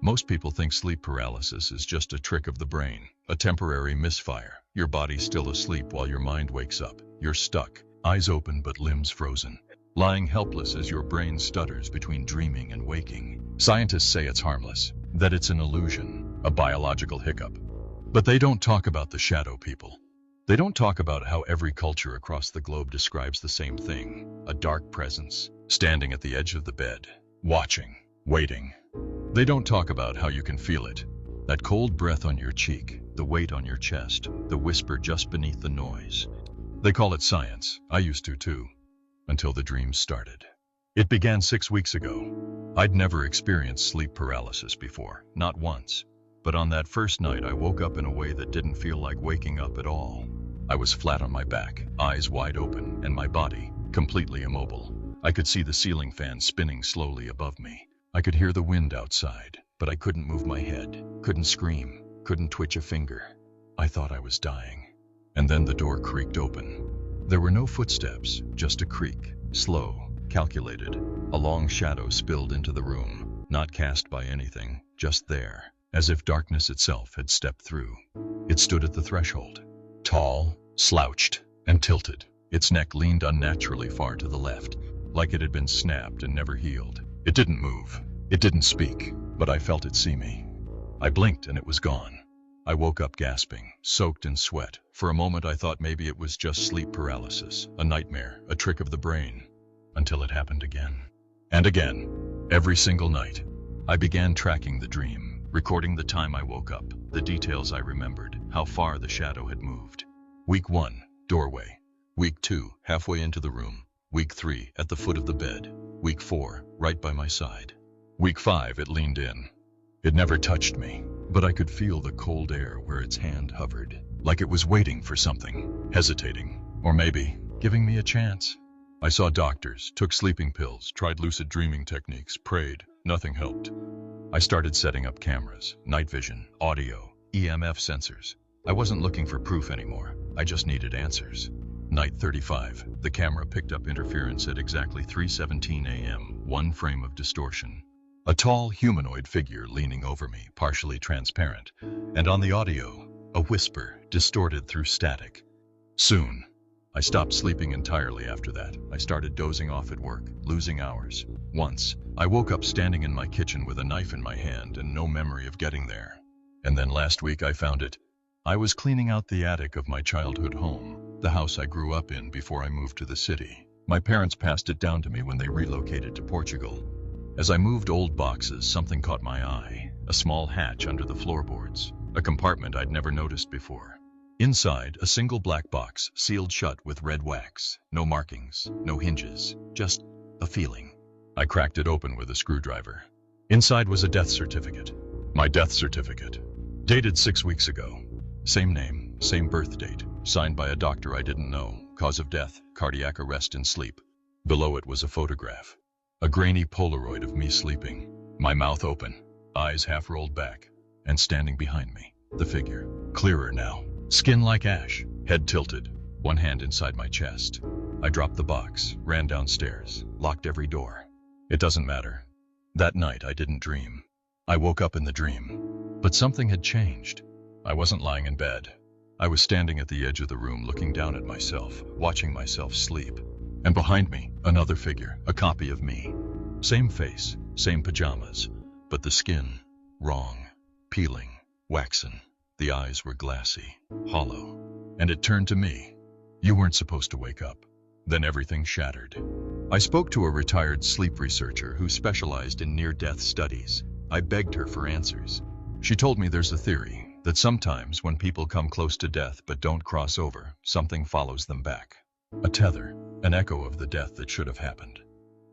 Most people think sleep paralysis is just a trick of the brain, a temporary misfire. Your body's still asleep while your mind wakes up. You're stuck, eyes open but limbs frozen, lying helpless as your brain stutters between dreaming and waking. Scientists say it's harmless, that it's an illusion, a biological hiccup. But they don't talk about the shadow people. They don't talk about how every culture across the globe describes the same thing, a dark presence, standing at the edge of the bed, watching, waiting. They don't talk about how you can feel it, that cold breath on your cheek, the weight on your chest, the whisper just beneath the noise. They call it science. I used to too, until the dreams started. It began 6 weeks ago. I'd never experienced sleep paralysis before, not once. But on that first night, I woke up in a way that didn't feel like waking up at all. I was flat on my back, eyes wide open, and my body completely immobile. I could see the ceiling fan spinning slowly above me. I could hear the wind outside, but I couldn't move my head, couldn't scream, couldn't twitch a finger. I thought I was dying. And then the door creaked open. There were no footsteps, just a creak, slow, calculated. A long shadow spilled into the room, not cast by anything, just there, as if darkness itself had stepped through. It stood at the threshold, tall, slouched, and tilted. Its neck leaned unnaturally far to the left, like it had been snapped and never healed. It didn't move. It didn't speak, but I felt it see me. I blinked and it was gone. I woke up gasping, soaked in sweat. For a moment I thought maybe it was just sleep paralysis, a nightmare, a trick of the brain, until it happened again. And again, every single night. I began tracking the dream, recording the time I woke up, the details I remembered, how far the shadow had moved. Week 1, doorway. Week 2, halfway into the room. Week 3, at the foot of the bed. Week 4, right by my side. Week 5, it leaned in. It never touched me, but I could feel the cold air where its hand hovered, like it was waiting for something, hesitating, or maybe giving me a chance. I saw doctors, took sleeping pills, tried lucid dreaming techniques, prayed. Nothing helped. I started setting up cameras, night vision, audio, EMF sensors. I wasn't looking for proof anymore. I just needed answers. Night 35, the camera picked up interference at exactly 3:17 a.m., one frame of distortion. A tall humanoid figure leaning over me, partially transparent, and on the audio, a whisper distorted through static. Soon, I stopped sleeping entirely after that. I started dozing off at work, losing hours. Once, I woke up standing in my kitchen with a knife in my hand and no memory of getting there. And then last week I found it. I was cleaning out the attic of my childhood home, the house I grew up in before I moved to the city. My parents passed it down to me when they relocated to Portugal. As I moved old boxes, something caught my eye, a small hatch under the floorboards, a compartment I'd never noticed before. Inside, a single black box, sealed shut with red wax. No markings, no hinges, just a feeling. I cracked it open with a screwdriver. Inside was a death certificate. My death certificate. Dated 6 weeks ago. Same name, same birth date, signed by a doctor I didn't know. Cause of death, cardiac arrest in sleep. Below it was a photograph. A grainy Polaroid of me sleeping, my mouth open, eyes half rolled back, and standing behind me, the figure, clearer now, skin like ash, head tilted, one hand inside my chest. I dropped the box, ran downstairs, locked every door. It doesn't matter. That night I didn't dream. I woke up in the dream, but something had changed. I wasn't lying in bed. I was standing at the edge of the room looking down at myself, watching myself sleep. And behind me, another figure, a copy of me. Same face, same pajamas, but the skin, wrong, peeling, waxen. The eyes were glassy, hollow. And it turned to me. You weren't supposed to wake up. Then everything shattered. I spoke to a retired sleep researcher who specialized in near-death studies. I begged her for answers. She told me there's a theory that sometimes when people come close to death but don't cross over, something follows them back. A tether, an echo of the death that should have happened.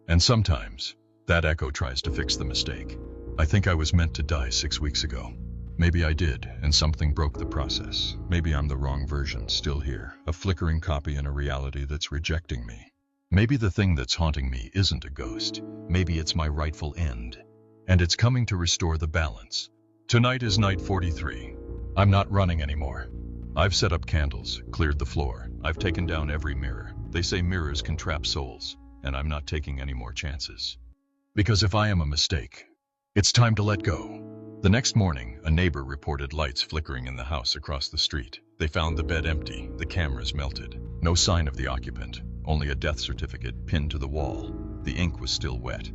And sometimes, that echo tries to fix the mistake. I think I was meant to die 6 weeks ago. Maybe I did, and something broke the process. Maybe I'm the wrong version, still here, a flickering copy in a reality that's rejecting me. Maybe the thing that's haunting me isn't a ghost. Maybe it's my rightful end. And it's coming to restore the balance. Tonight is night 43. I'm not running anymore. I've set up candles, cleared the floor. I've taken down every mirror. They say mirrors can trap souls, and I'm not taking any more chances. Because if I am a mistake, it's time to let go. The next morning, a neighbor reported lights flickering in the house across the street. They found the bed empty, the cameras melted. No sign of the occupant, only a death certificate pinned to the wall. The ink was still wet.